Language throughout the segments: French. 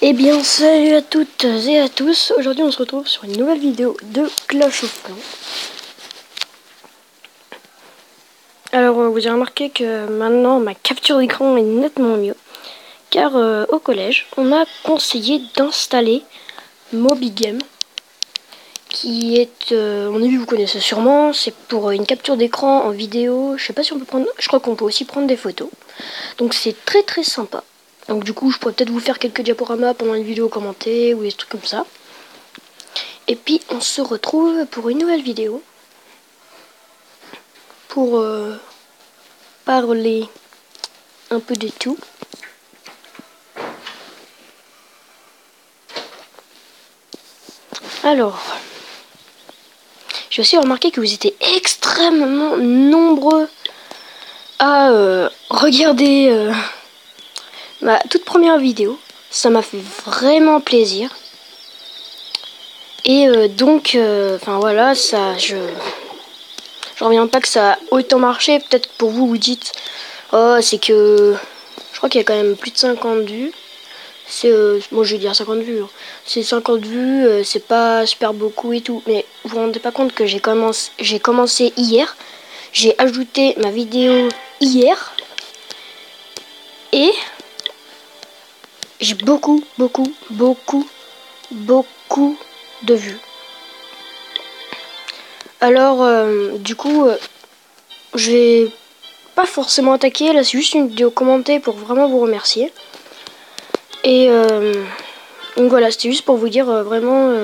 Eh bien salut à toutes et à tous, aujourd'hui on se retrouve sur une nouvelle vidéo de Clash of Clans. Alors vous avez remarqué que maintenant ma capture d'écran est nettement mieux. Car au collège on m'a conseillé d'installer Mobigame. Qui est, mon avis vous connaissez sûrement, c'est pour une capture d'écran en vidéo. Je sais pas si on peut prendre, je crois qu'on peut aussi prendre des photos. Donc c'est très très sympa. Donc du coup je pourrais peut-être vous faire quelques diaporamas pendant une vidéo commentée ou des trucs comme ça. Et puis on se retrouve pour une nouvelle vidéo pour parler un peu de tout. Alors, j'ai aussi remarqué que vous étiez extrêmement nombreux à regarder ma toute première vidéo. Ça m'a fait vraiment plaisir. Et donc, enfin voilà, ça, je reviens pas que ça a autant marché. Peut-être pour vous, vous dites, oh, c'est que je crois qu'il y a quand même plus de 50 vues. C'est, moi je vais dire 50 vues. Hein. C'est 50 vues, c'est pas super beaucoup et tout. Mais vous vous rendez pas compte que j'ai commencé hier. J'ai ajouté ma vidéo hier. Et j'ai beaucoup de vues. Alors, du coup, je vais pas forcément attaquer. Là, c'est juste une vidéo commentée pour vraiment vous remercier. Et donc voilà, c'était juste pour vous dire vraiment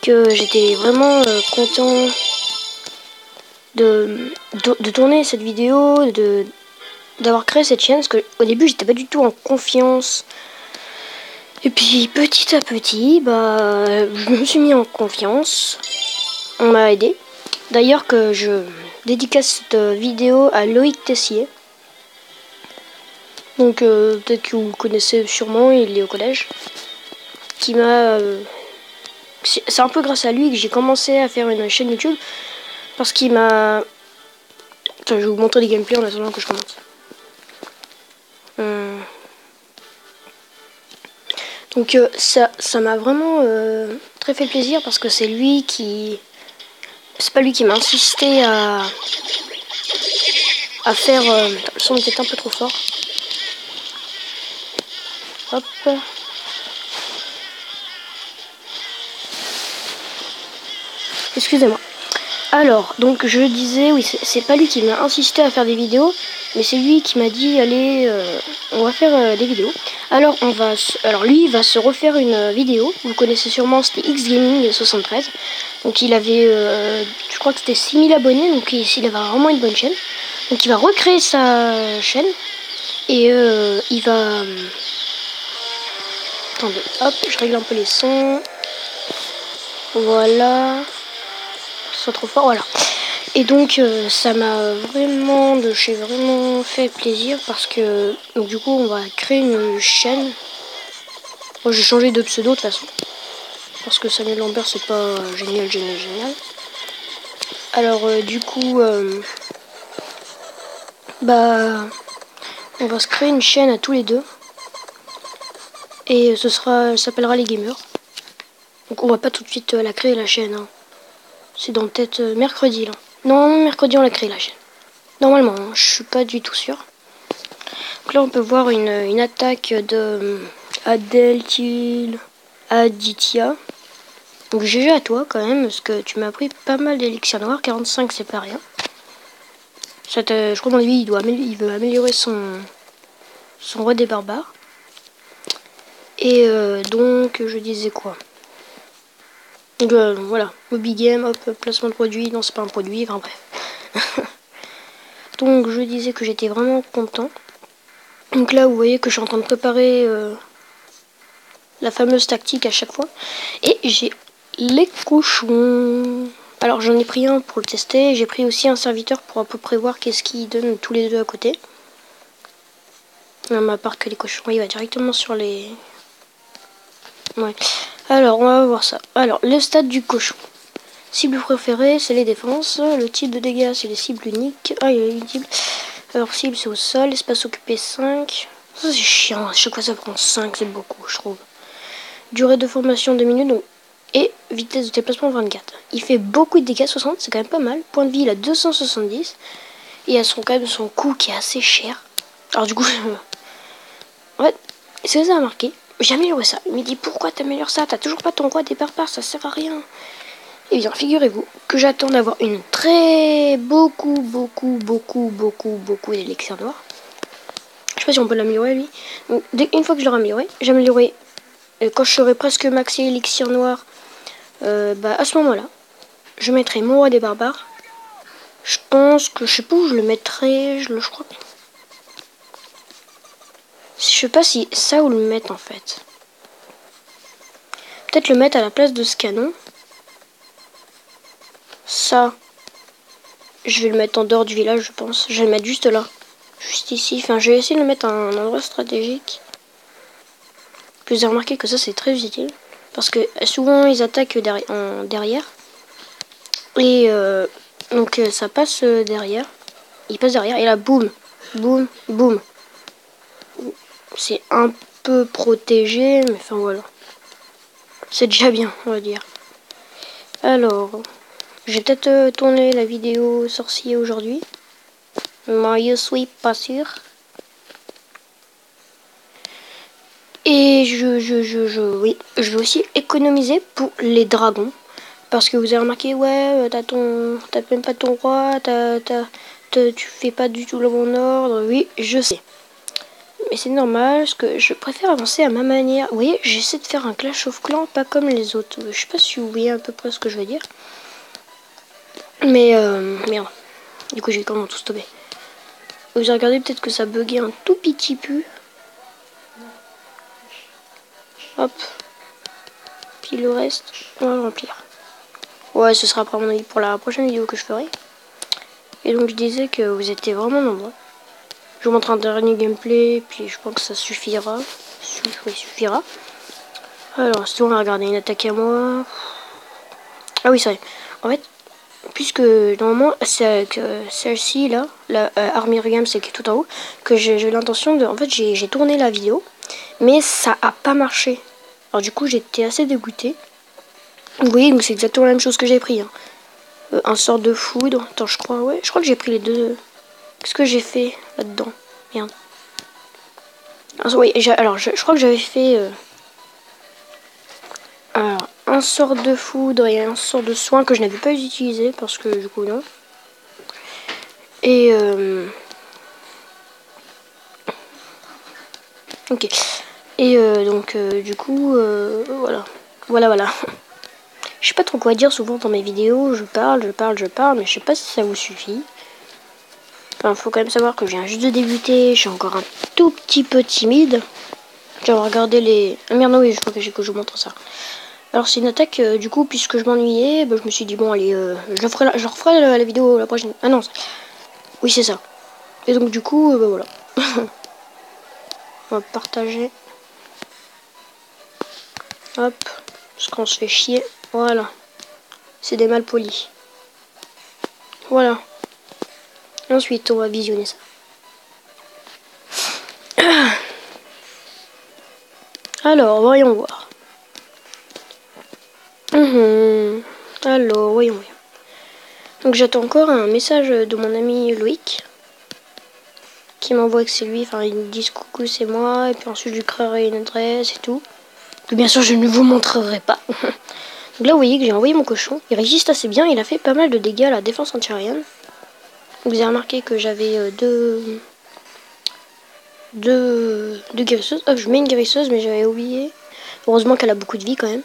que j'étais vraiment content de tourner cette vidéo, d'avoir créé cette chaîne, parce qu'au début j'étais pas du tout en confiance. Et puis petit à petit, bah, je me suis mis en confiance. On m'a aidé. D'ailleurs que je dédicace cette vidéo à Loïc Tessier. Donc peut-être que vous le connaissez sûrement, il est au collège. Qui m'a... c'est un peu grâce à lui que j'ai commencé à faire une chaîne YouTube. Parce qu'il m'a... Attends, je vais vous montrer des gameplays en attendant que je commence. Donc ça m'a vraiment très fait plaisir parce que c'est lui qui... C'est pas lui qui m'a insisté à faire... le son était un peu trop fort. Hop. Excusez-moi. Alors, donc je disais, oui, c'est pas lui qui m'a insisté à faire des vidéos, mais c'est lui qui m'a dit, allez, on va faire des vidéos. Alors, lui, il va se refaire une vidéo. Vous connaissez sûrement, c'était X Gaming 73. Donc, il avait, je crois que c'était 6000 abonnés, donc il avait vraiment une bonne chaîne. Donc, il va recréer sa chaîne et il va... attendez, hop, je règle un peu les sons. Voilà. C'est trop fort, voilà. Et donc ça m'a vraiment fait plaisir parce que donc, du coup on va créer une chaîne. Moi j'ai changé de pseudo de toute façon parce que Samuel Lambert c'est pas génial. Alors du coup bah on va se créer une chaîne à tous les deux et ça s'appellera les gamers. Donc on va pas tout de suite la créer la chaîne. Hein. C'est dans peut-être mercredi là. Non, mercredi on la crée la chaîne. Normalement, hein, je suis pas du tout sûr. Donc là on peut voir une attaque de Adeltil Aditya. Donc GG à toi quand même, parce que tu m'as pris pas mal d'élixir noir, 45 c'est pas rien. Je crois que mon avis il veut améliorer son roi des barbares. Et donc je disais quoi. Donc voilà, Hobby Game, hop, placement de produit, non c'est pas un produit, enfin bref. Donc je disais que j'étais vraiment content. Donc là vous voyez que je suis en train de préparer la fameuse tactique à chaque fois. Et j'ai les cochons. Alors j'en ai pris un pour le tester. J'ai pris aussi un serviteur pour à peu près voir qu'est-ce qu'ils donnent tous les deux à côté. Non, à part que les cochons, il va directement sur les... Ouais. Alors on va voir ça. Alors le stade du cochon. Cible préférée, c'est les défenses. Le type de dégâts, c'est les cibles uniques. Ah, il y a une cible. Alors cible, c'est au sol. Espace occupé 5. Ça c'est chiant, à chaque fois ça prend 5, c'est beaucoup je trouve. Durée de formation 2 minutes donc, et vitesse de déplacement 24. Il fait beaucoup de dégâts, 60, c'est quand même pas mal. Point de vie il a 270. Et il a quand même son coût qui est assez cher. Alors du coup, en fait, est-ce que vous avez remarqué? J'ai amélioré ça. Il me dit pourquoi t'améliores ça? T'as toujours pas ton roi des barbares, ça sert à rien. Et bien, figurez-vous que j'attends d'avoir une beaucoup d'élixir noir. Je sais pas si on peut l'améliorer lui. Donc, une fois que je l'aurai amélioré, j'améliorerai quand je serai presque maxé élixir noir. À ce moment-là, je mettrai mon roi des barbares. Je pense que je sais pas où je le mettrai. Je crois. Je sais pas si ça ou le mettre en fait. Peut-être le mettre à la place de ce canon. Ça, je vais le mettre en dehors du village, je pense. Je vais le mettre juste là. Juste ici. Enfin, je vais essayer de le mettre à un endroit stratégique. Vous avez remarqué que ça, c'est très utile. Parce que souvent, ils attaquent derrière. Et donc, ça passe derrière. Il passe derrière. Et là, boum, boum, boum. C'est un peu protégé, mais enfin, voilà. C'est déjà bien, on va dire. Alors, j'ai peut-être tourné la vidéo sorcier aujourd'hui. Mais je suis pas sûr. Et oui, je vais aussi économiser pour les dragons. Parce que vous avez remarqué, ouais, t'as même pas ton roi, tu fais pas du tout le bon ordre. Oui, je sais. Mais c'est normal, parce que je préfère avancer à ma manière. Vous voyez, j'essaie de faire un Clash of Clans, pas comme les autres. Je sais pas si vous voyez à peu près ce que je veux dire. Mais, merde. Du coup, j'ai quand même tout stoppé. Vous avez regardé peut-être que ça buguait un tout petit peu. Hop. Puis le reste, on va le remplir. Ouais, ce sera après mon avis pour la prochaine vidéo que je ferai. Et donc je disais que vous étiez vraiment nombreux. Je vous montre un dernier gameplay, puis je pense que ça suffira. Oui, suffira. Alors, si on va regarder une attaque à moi. Ah oui, c'est vrai. En fait, puisque normalement, c'est celle-ci, là, la Army Games, c'est qui est tout en haut, que j'ai l'intention de... En fait, j'ai tourné la vidéo, mais ça a pas marché. Alors du coup, j'étais assez dégoûtée. Vous voyez, donc c'est exactement la même chose que j'ai pris. Hein. Un sort de foudre. Attends, je crois que j'ai pris les deux. Qu'est-ce que j'ai fait là-dedans? Merde. Oui, alors, je crois que j'avais fait alors, un sort de foudre et un sort de soin que je n'avais pas utilisé parce que du coup, non. Et ok. Et donc, du coup, voilà. Voilà. Je sais pas trop quoi dire souvent dans mes vidéos. Je parle, mais je sais pas si ça vous suffit. Enfin, faut quand même savoir que je viens juste de débuter. Je suis encore un tout petit peu timide. Je vais regarder les... Ah merde, non, oui, je crois que je vous montre ça. Alors, c'est une attaque, du coup, puisque je m'ennuyais, je me suis dit, bon, allez, je referai la vidéo la prochaine. Ah non, oui, c'est ça. Et donc, du coup, voilà. On va partager. Hop. Parce qu'on se fait chier. Voilà. C'est des malpolis. Voilà. Et ensuite, on va visionner ça. Alors, voyons voir. Alors, voyons. Donc, j'attends encore un message de mon ami Loïc. Qui m'envoie que c'est lui. Enfin, ils me disent coucou, c'est moi. Et puis ensuite, je lui créerai une adresse et tout. Que bien sûr, je ne vous montrerai pas. Donc là, vous voyez que j'ai envoyé mon cochon. Il résiste assez bien. Il a fait pas mal de dégâts à la défense antiaérienne. Vous avez remarqué que j'avais deux guérisseuses. Hop, je mets une guérisseuse, mais j'avais oublié. Heureusement qu'elle a beaucoup de vie quand même.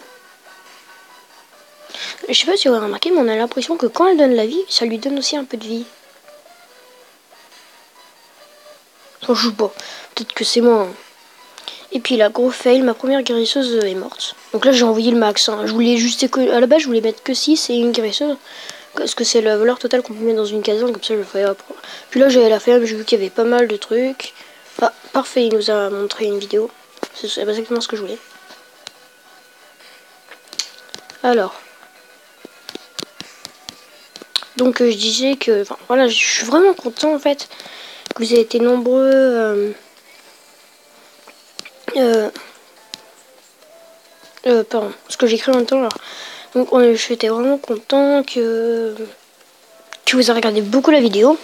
Je sais pas si vous avez remarqué, mais on a l'impression que quand elle donne la vie, ça lui donne aussi un peu de vie. On joue pas. Peut-être que c'est moi. Hein. Et puis là, gros fail, ma première guérisseuse est morte. Donc là, j'ai envoyé le max. Hein. Je voulais juste à la base, je voulais mettre que 6 et une guérisseuse. Parce que c'est la valeur totale qu'on peut mettre dans une caserne, comme ça je le ferai après. Puis là, j'avais la flemme, j'ai vu qu'il y avait pas mal de trucs. Ah, parfait, il nous a montré une vidéo. C'est exactement ce que je voulais. Alors. Donc je disais que, enfin voilà, je suis vraiment content en fait que vous avez été nombreux Pardon, ce que j'ai écrit en même temps. Alors. Donc j'étais vraiment content que vous avez regardé beaucoup la vidéo.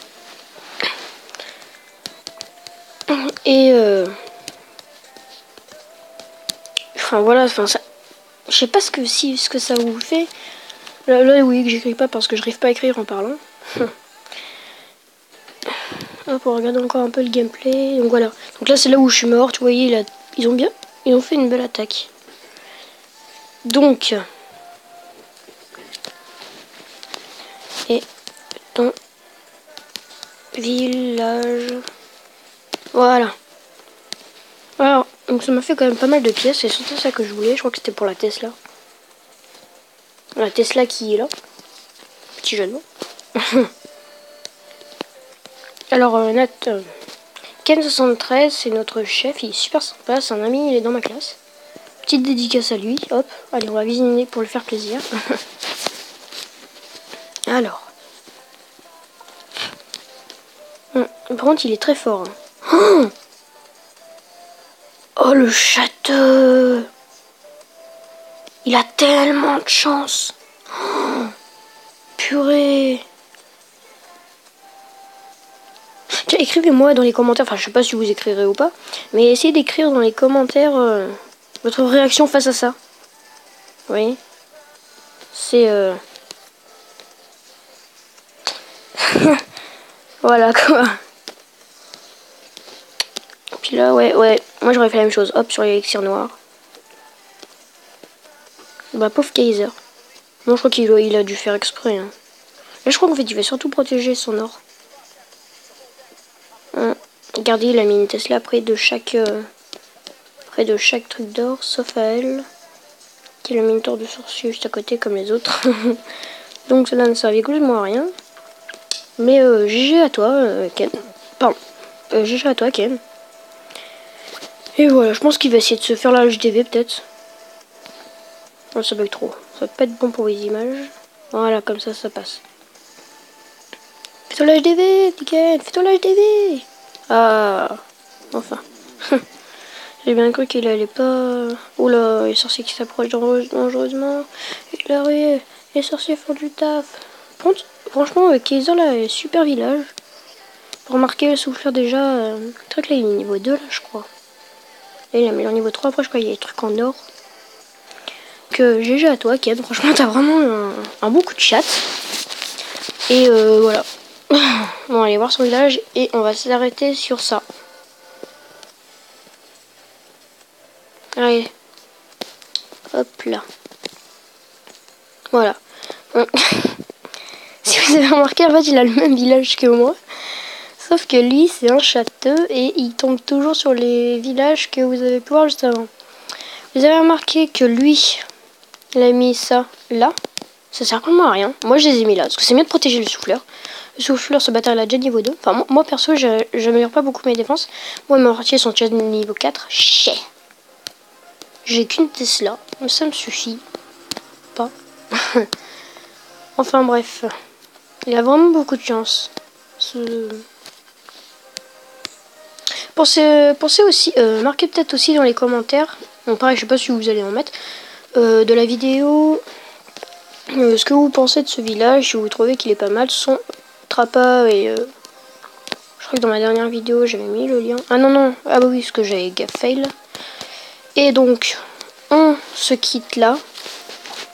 Et enfin voilà, enfin ça, je sais pas ce que ça vous fait. Là oui, que j'écris pas parce que je n'arrive pas à écrire en parlant. Hop, on regarde encore un peu le gameplay. Donc voilà. Donc là c'est là où je suis mort. Tu voyez, là, ils ont fait une belle attaque. Donc et ton village. Voilà. Alors, donc ça m'a fait quand même pas mal de pièces. C'est surtout ça que je voulais. Je crois que c'était pour la Tesla. La Tesla qui est là. Petit jeu de mots. Alors Nat, Ken73, c'est notre chef. Il est super sympa. C'est un ami, il est dans ma classe. Petite dédicace à lui. Hop. Allez, on va visiter pour lui faire plaisir. Alors. Par contre, il est très fort. Hein. Oh, le château! Il a tellement de chance! Oh, purée! Tiens, écrivez-moi dans les commentaires, enfin je sais pas si vous écrirez ou pas, mais essayez d'écrire dans les commentaires votre réaction face à ça. Vous voyez? C'est voilà quoi. Puis là, ouais, moi j'aurais fait la même chose. Hop, sur l'élixir noir. Bah, pauvre Kaiser. Moi je crois qu'il a dû faire exprès. Hein. Là, je crois qu'en fait, il va surtout protéger son or. Regardez, il a mis une Tesla près de chaque truc d'or, sauf à elle, qui a mis une tour de sorcier juste à côté comme les autres. Donc cela ne servait complètement à rien. Mais GG à toi, Ken. Pardon. GG à toi, Ken. Et voilà, je pense qu'il va essayer de se faire la HDV peut-être. Non, ça bug trop. Ça va pas être bon pour les images. Voilà, comme ça passe. Fais-toi la HDV, Ken. Fais-toi la HDV. Ah, enfin. J'ai bien cru qu'il allait pas... Oula, les sorciers qui s'approchent dangereusement. Et les sorciers font du taf. Franchement, Kaiser là est super village. Remarquez le souffleur déjà. Le truc là il est niveau 2 là je crois. Là il a mis le niveau 3. Après je crois qu'il y a des trucs en or. Que GG à toi Ken. Franchement t'as vraiment un bon coup de chat. Et voilà. Bon, allez voir son village et on va s'arrêter sur ça. Allez. Hop là. Voilà. Si vous avez remarqué, en fait, il a le même village que moi. Sauf que lui, c'est un château et il tombe toujours sur les villages que vous avez pu voir juste avant. Vous avez remarqué que lui, il a mis ça là. Ça sert vraiment à rien. Moi, je les ai mis là parce que c'est mieux de protéger le souffleur. Le souffleur, ce bâtard, il a déjà niveau 2. Enfin, moi perso, j'améliore pas beaucoup mes défenses. Moi, mes mortiers sont déjà niveau 4. Chais. J'ai qu'une Tesla. Ça me suffit. Pas. Enfin, bref. Il a vraiment beaucoup de chance. Pensez aussi, marquez peut-être aussi dans les commentaires, bon pareil je sais pas si vous allez en mettre, de la vidéo, ce que vous pensez de ce village, si vous trouvez qu'il est pas mal, son trappa et je crois que dans ma dernière vidéo j'avais mis le lien, ah non, ah bah oui parce que j'avais fail, et donc on se quitte là,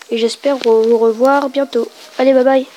et j'espère vous revoir bientôt, allez bye bye.